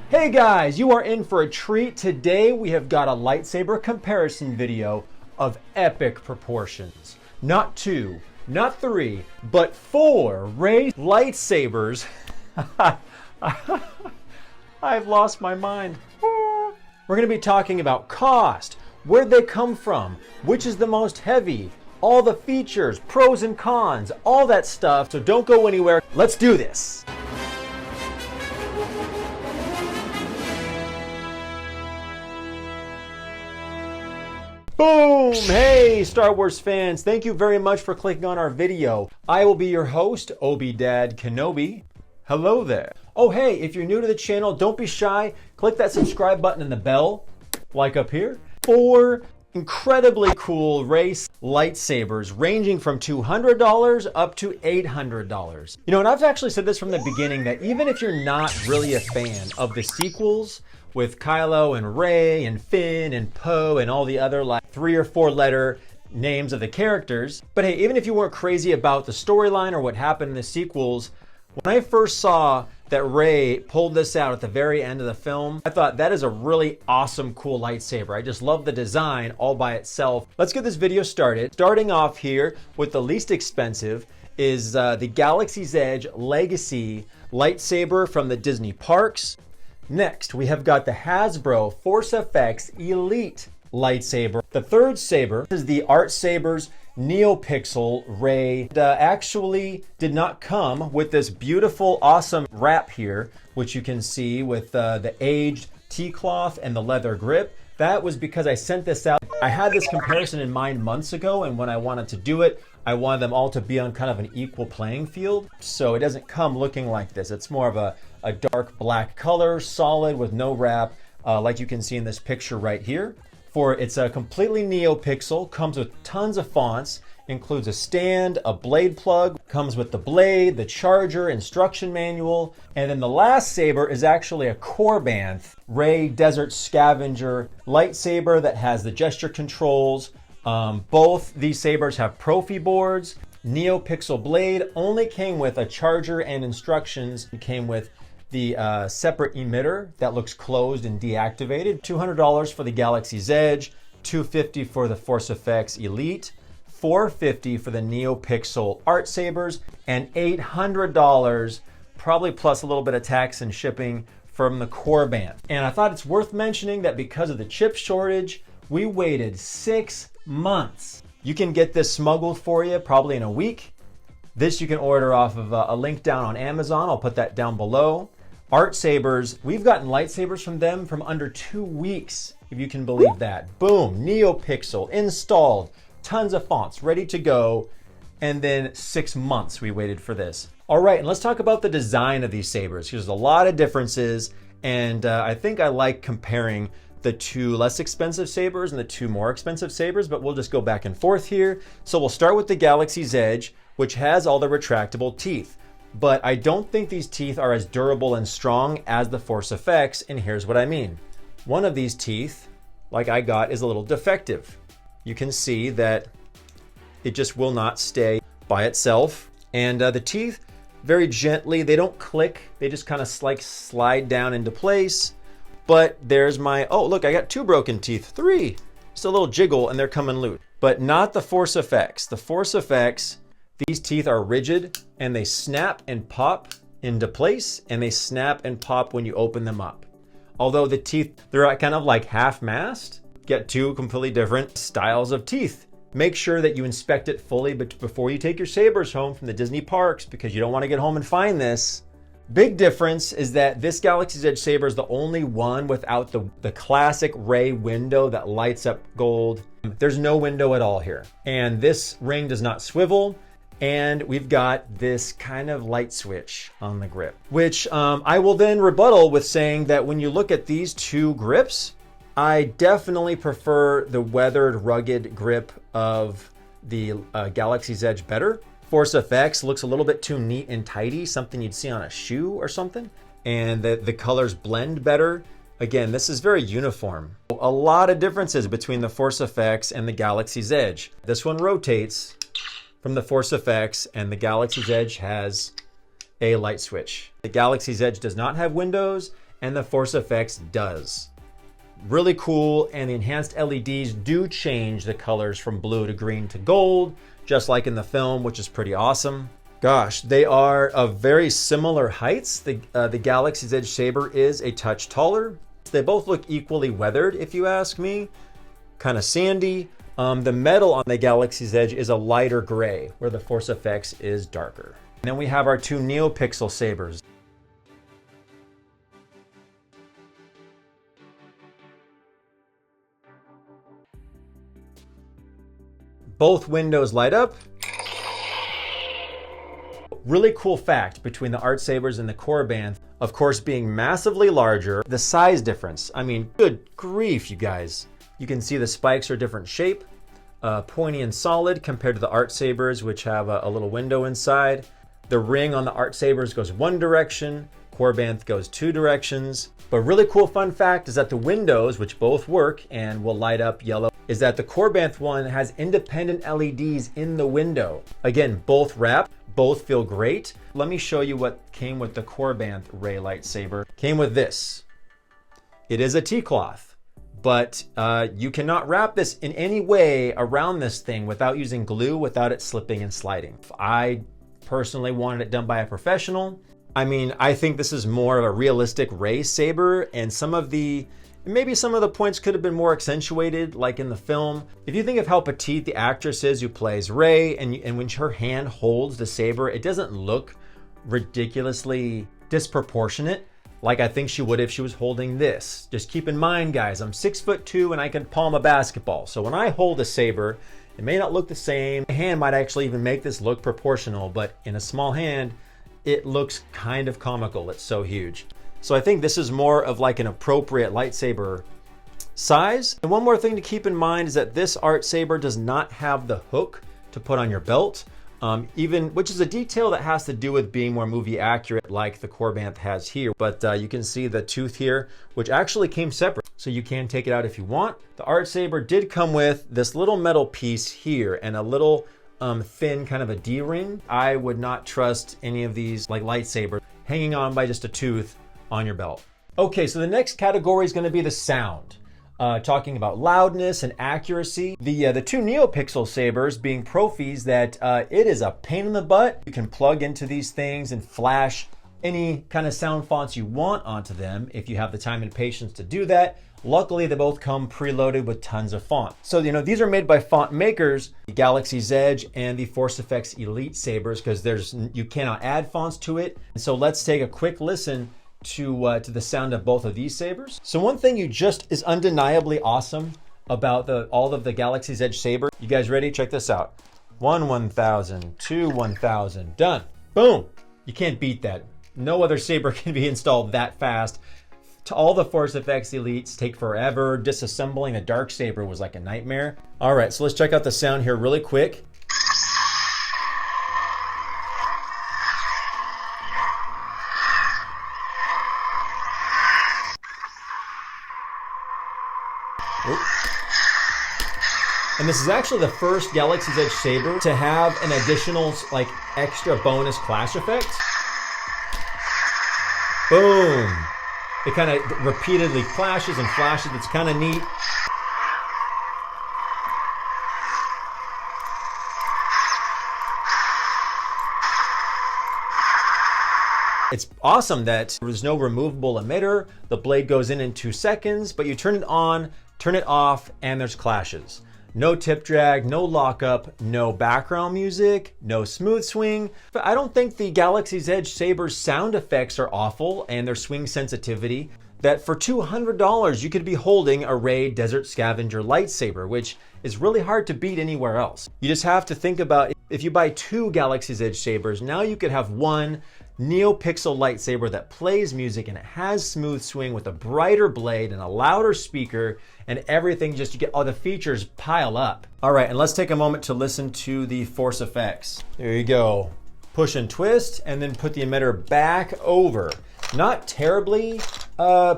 Hey guys, you are in for a treat. Today we have got a lightsaber comparison video of epic proportions. Not 2, not 3, but 4 Rey lightsabers. I've lost my mind. We're going to be talking about cost, where'd they come from, which is the most heavy, all the features, pros and cons, all that stuff. So don't go anywhere. Let's do this. Boom! Hey, Star Wars fans, thank you very much for clicking on our video. I will be your host, Obi-Dad Kenobi. Hello there. Oh, hey, if you're new to the channel, don't be shy. Click that subscribe button and the bell, like up here. 4 incredibly cool Rey lightsabers ranging from $200 up to $800. You know, and I've actually said this from the beginning that even if you're not really a fan of the sequels, with Kylo and Rey and Finn and Poe and all the other like 3 or 4 letter names of the characters. But hey, even if you weren't crazy about the storyline or what happened in the sequels, when I first saw that Rey pulled this out at the very end of the film, I thought that is a really awesome, cool lightsaber. I just love the design all by itself. Let's get this video started. Starting off here with the least expensive is the Galaxy's Edge Legacy lightsaber from the Disney parks. Next, we have got the Hasbro Force FX Elite lightsaber. The third saber is the Artsabers Neopixel Rey. Actually did not come with this beautiful, awesome wrap here, which you can see with the aged tea cloth and the leather grip. That was because I sent this out. I had this comparison in mind months ago, and when I wanted to do it, I wanted them all to be on kind of an equal playing field. So it doesn't come looking like this. It's more of a dark black color, solid with no wrap, like you can see in this picture right here. It's a completely Neopixel, comes with tons of fonts, includes a stand, a blade plug, comes with the blade, the charger, instruction manual, and then the last saber is actually a Korbanth Rey Desert Scavenger lightsaber that has the gesture controls. Both these sabers have Profi boards. Neopixel blade only came with a charger and instructions. It came with the separate emitter that looks closed and deactivated. $200 for the Galaxy's Edge, $250 for the Force FX Elite, $450 for the Neopixel Artsabers, and $800, probably plus a little bit of tax and shipping, from the Korbanth. And I thought it's worth mentioning that because of the chip shortage, we waited 6 months. You can get this smuggled for you probably in a week. This you can order off of a link down on Amazon. I'll put that down below. Artsabers, we've gotten lightsabers from them from under 2 weeks, if you can believe that. Boom, Neopixel, installed, tons of fonts, ready to go, and then 6 months we waited for this. All right, and let's talk about the design of these sabers. There's a lot of differences, and I think I like comparing the 2 less expensive sabers and the 2 more expensive sabers, but we'll just go back and forth here. So we'll start with the Galaxy's Edge, which has all the retractable teeth. But I don't think these teeth are as durable and strong as the Force FX, and here's what I mean. One of these teeth, like I got, is a little defective. You can see that it just will not stay by itself. And the teeth, very gently, they don't click, they just kind of like slide down into place. But there's my, oh look, I got 2 broken teeth, 3. Just a little jiggle and they're coming loose. But not the Force FX. The Force FX, these teeth are rigid and they snap and pop into place, and they snap and pop when you open them up. Although the teeth, they're kind of like half-mast. Get 2 completely different styles of teeth. Make sure that you inspect it fully before you take your sabers home from the Disney parks, because you don't want to get home and find this. Big difference is that this Galaxy's Edge saber is the only one without the classic Rey window that lights up gold. There's no window at all here. And this ring does not swivel. And we've got this kind of light switch on the grip, which I will then rebuttal with saying that when you look at these 2 grips, I definitely prefer the weathered, rugged grip of the Galaxy's Edge better. Force FX looks a little bit too neat and tidy, something you'd see on a shoe or something. And the colors blend better. Again, this is very uniform. A lot of differences between the Force FX and the Galaxy's Edge. This one rotates from the Force FX, and the Galaxy's Edge has a light switch. The Galaxy's Edge does not have windows, and the Force Effects does. Really cool, and the enhanced LEDs do change the colors from blue to green to gold, just like in the film, which is pretty awesome. Gosh, they are of very similar heights. The Galaxy's Edge saber is a touch taller. They both look equally weathered, if you ask me. Kind of sandy. The metal on the Galaxy's Edge is a lighter gray, where the Force Effects is darker. And then we have our two Neopixel sabers. Both windows light up. Really cool fact between the Artsabers and the Korbanth, of course being massively larger, the size difference. I mean, good grief, you guys. You can see the spikes are different shape, pointy and solid compared to the Artsabers, which have a little window inside. The ring on the Artsabers goes one direction, Korbanth goes two directions. But really cool fun fact is that the windows, which both work and will light up yellow, is that the Korbanth one has independent LEDs in the window. Again, both wrap, both feel great. Let me show you what came with the Korbanth Rey lightsaber. Came with this. It is a T-cloth, but you cannot wrap this in any way around this thing without using glue, without it slipping and sliding. I personally wanted it done by a professional. I mean, I think this is more of a realistic Rey saber, and maybe some of the points could have been more accentuated, like in the film. If you think of how petite the actress is who plays Rey, and when her hand holds the saber, it doesn't look ridiculously disproportionate, like I think she would if she was holding this. Just keep in mind, guys, I'm 6'2" and I can palm a basketball. So when I hold a saber, it may not look the same. My hand might actually even make this look proportional, but in a small hand, it looks kind of comical. It's so huge. So I think this is more of like an appropriate lightsaber size. And one more thing to keep in mind is that this Artsaber does not have the hook to put on your belt, which is a detail that has to do with being more movie accurate, like the Korbanth has here. But you can see the tooth here, which actually came separate, so you can take it out if you want. The Artsaber did come with this little metal piece here and a little thin kind of a D-ring. I would not trust any of these like lightsabers hanging on by just a tooth on your belt. Okay, so the next category is going to be the sound. Talking about loudness and accuracy. The two Neopixel sabers being Profis that it is a pain in the butt. You can plug into these things and flash any kind of sound fonts you want onto them if you have the time and patience to do that. Luckily, they both come preloaded with tons of font. So, these are made by font makers, the Galaxy's Edge and the Force Effects Elite sabers, because you cannot add fonts to it. So let's take a quick listen to the sound of both of these sabers. So one thing is undeniably awesome about all of the Galaxy's Edge saber. You guys ready? Check this out. 1,000, 2, 1,000, done. Boom. You can't beat that. No other saber can be installed that fast. All the Force Effects Elites take forever. Disassembling a dark saber was like a nightmare. All right, so let's check out the sound here really quick. And this is actually the first Galaxy's Edge saber to have an additional, extra bonus clash effect. Boom. It kind of repeatedly clashes and flashes. It's kind of neat. It's awesome that there's no removable emitter. The blade goes in 2 seconds, but you turn it on, turn it off, and there's clashes. No tip drag, no lockup, no background music, no smooth swing. But I don't think the Galaxy's Edge saber's sound effects are awful and their swing sensitivity. That for $200, you could be holding a Rey Desert Scavenger lightsaber, which is really hard to beat anywhere else. You just have to think about, if you buy 2 Galaxy's Edge sabers, now you could have one Neopixel lightsaber that plays music and it has smooth swing with a brighter blade and a louder speaker and everything, just to get all the features pile up. All right, and let's take a moment to listen to the Force Effects. There you go. Push and twist, and then put the emitter back over. Not terribly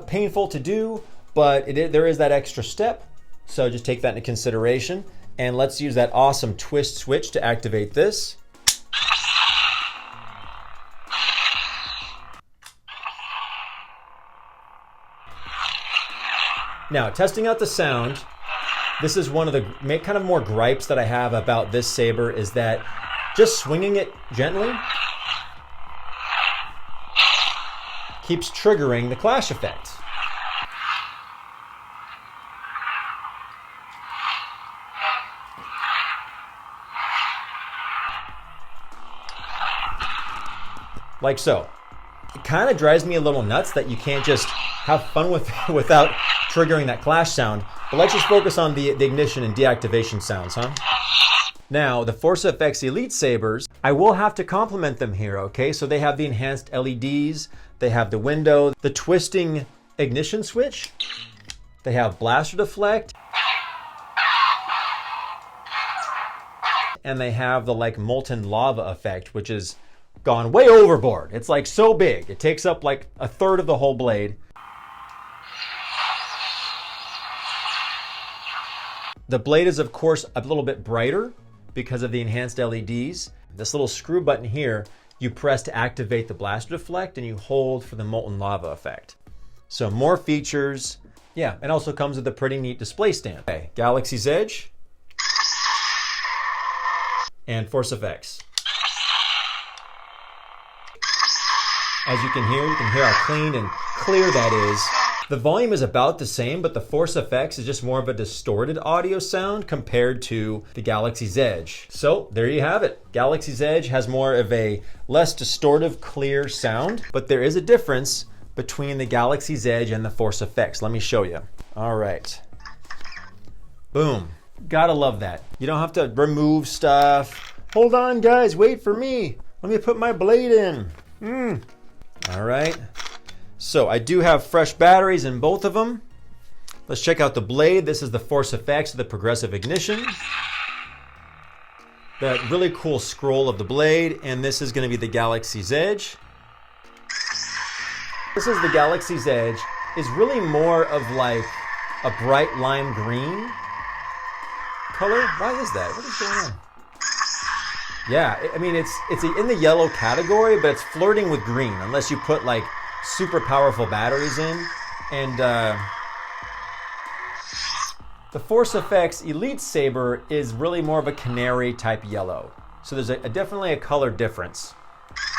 painful to do, but there is that extra step. So just take that into consideration. And let's use that awesome twist switch to activate this. Now, testing out the sound, this is one of the kind of more gripes that I have about this saber, is that just swinging it gently keeps triggering the clash effect. Like so. It kind of drives me a little nuts that you can't just have fun with it without triggering that clash sound. But let's just focus on the ignition and deactivation sounds, huh? Now, the Force FX Elite Sabers, I will have to compliment them here, okay? So they have the enhanced LEDs, they have the window, the twisting ignition switch, they have blaster deflect, and they have the like molten lava effect, which is gone way overboard. It's like so big. It takes up like a third of the whole blade. The blade is of course a little bit brighter because of the enhanced LEDs. This little screw button here, you press to activate the blaster deflect and you hold for the molten lava effect. So more features. Yeah, and also comes with a pretty neat display stand. Okay, Galaxy's Edge and Force FX. As you can hear how clean and clear that is. The volume is about the same, but the Force FX is just more of a distorted audio sound compared to the Galaxy's Edge. So there you have it. Galaxy's Edge has more of a less distortive, clear sound, but there is a difference between the Galaxy's Edge and the Force FX. Let me show you. All right. Boom. Gotta love that. You don't have to remove stuff. Hold on, guys, wait for me. Let me put my blade in. All right, so I do have fresh batteries in both of them. Let's check out the blade. This is the Force FX, the progressive ignition. That really cool scroll of the blade, and this is going to be the Galaxy's Edge. This is the Galaxy's Edge. Is really more of like a bright lime green color. Why is that? What is going on? Yeah, I mean, it's in the yellow category, but it's flirting with green unless you put like super powerful batteries in. And the Force FX Elite Saber is really more of a canary type yellow. So there's definitely a color difference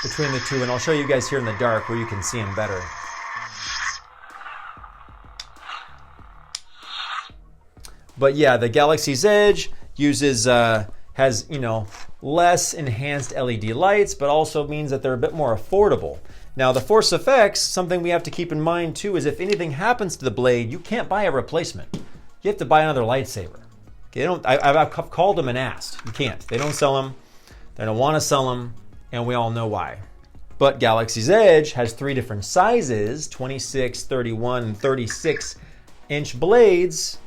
between the two, and I'll show you guys here in the dark where you can see them better. But yeah, the Galaxy's Edge uses has, you know, less enhanced LED lights, but also means that they're a bit more affordable. Now the Force FX, something we have to keep in mind too, is if anything happens to the blade, you can't buy a replacement. You have to buy another lightsaber. Okay, I've called them and asked. You can't. They don't sell them. They don't want to sell them, and we all know why. But Galaxy's Edge has 3 different sizes, 26, 31, and 36 inch blades.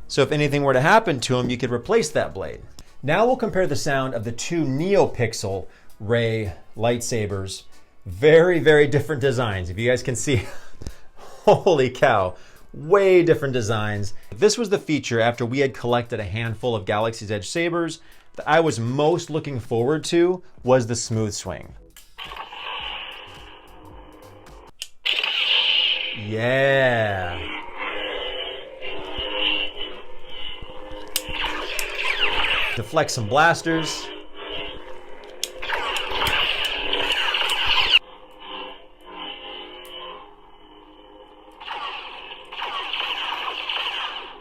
So if anything were to happen to them, you could replace that blade. Now we'll compare the sound of the 2 Neopixel Rey lightsabers. Very, very different designs. If you guys can see, holy cow, way different designs. This was the feature after we had collected a handful of Galaxy's Edge sabers that I was most looking forward to was the smooth swing. Yeah. Deflect some blasters.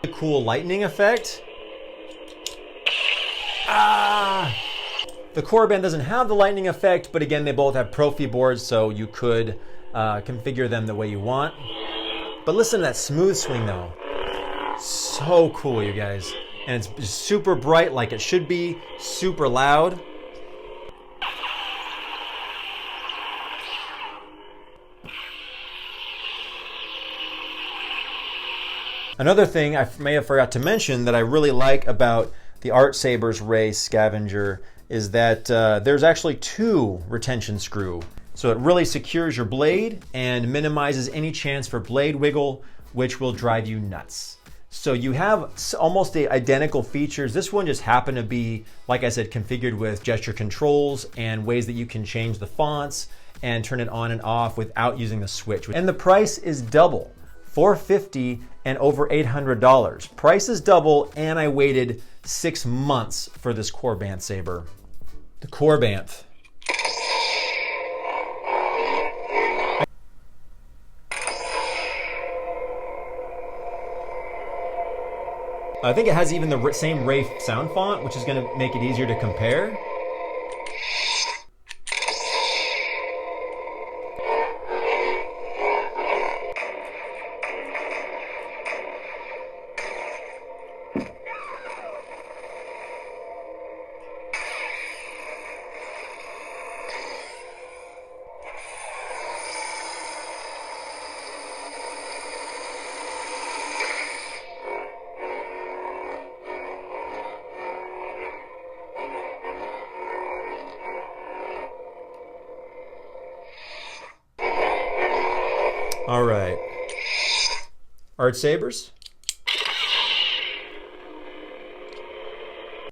A cool lightning effect. The Korbanth doesn't have the lightning effect, but again, they both have Profi boards, so you could configure them the way you want. But listen to that smooth swing though. So cool, you guys. And it's super bright like it should be, super loud. Another thing I may have forgot to mention that I really like about the Artsabers Rey Scavenger is that there's actually 2 retention screw. So it really secures your blade and minimizes any chance for blade wiggle, which will drive you nuts. So you have almost the identical features. This one just happened to be, like I said, configured with gesture controls and ways that you can change the fonts and turn it on and off without using the switch. And the price is double, $450 and over $800. Price is double, and I waited 6 months for this Korbanth saber. The Korbanth. I think it has even the same Rey sound font, which is going to make it easier to compare. All right, Artsabers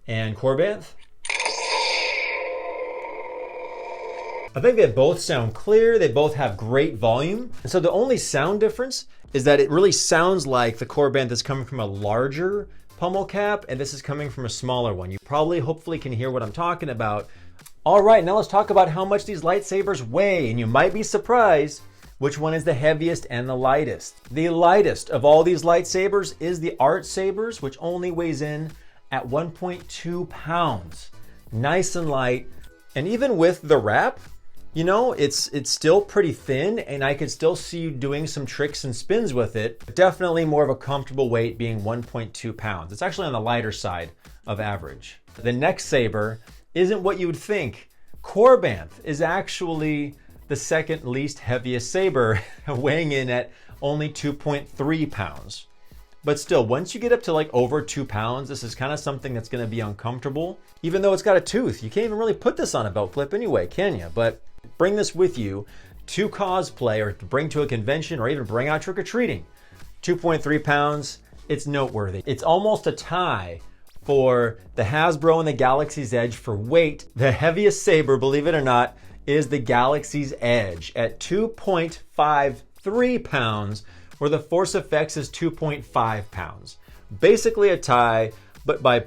and Korbanth. I think they both sound clear. They both have great volume. And so the only sound difference is that it really sounds like the Korbanth is coming from a larger pommel cap and this is coming from a smaller one. You probably, hopefully can hear what I'm talking about. All right, now let's talk about how much these lightsabers weigh. And you might be surprised which one is the heaviest and the lightest. The lightest of all these lightsabers is the Artsabers, which only weighs in at 1.2 pounds. Nice and light. And even with the wrap, you know, it's still pretty thin and I could still see you doing some tricks and spins with it. But definitely more of a comfortable weight being 1.2 pounds. It's actually on the lighter side of average. The next saber isn't what you would think. Korbanth is actually the second least heaviest saber, weighing in at only 2.3 pounds. But still, once you get up to like over 2 pounds, this is kind of something that's going to be uncomfortable. Even though it's got a tooth, you can't even really put this on a belt flip anyway, can you? But bring this with you to cosplay or to bring to a convention or even bring out trick-or-treating. 2.3 pounds, it's noteworthy. It's almost a tie for the Hasbro and the Galaxy's Edge for weight. The heaviest saber, believe it or not, is the Galaxy's Edge at 2.53 pounds, where the Force Effects is 2.5 pounds. Basically a tie, but by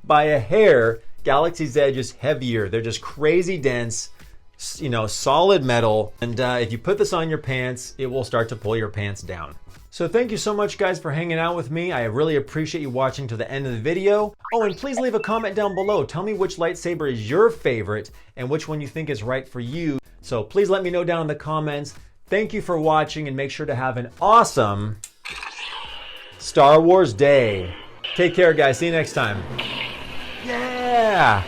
by a hair, Galaxy's Edge is heavier. They're just crazy dense, you know, solid metal. And if you put this on your pants, it will start to pull your pants down. So thank you so much guys for hanging out with me. I really appreciate you watching to the end of the video. Oh, and please leave a comment down below. Tell me which lightsaber is your favorite and which one you think is right for you. So please let me know down in the comments. Thank you for watching and make sure to have an awesome Star Wars day. Take care guys, see you next time. Yeah!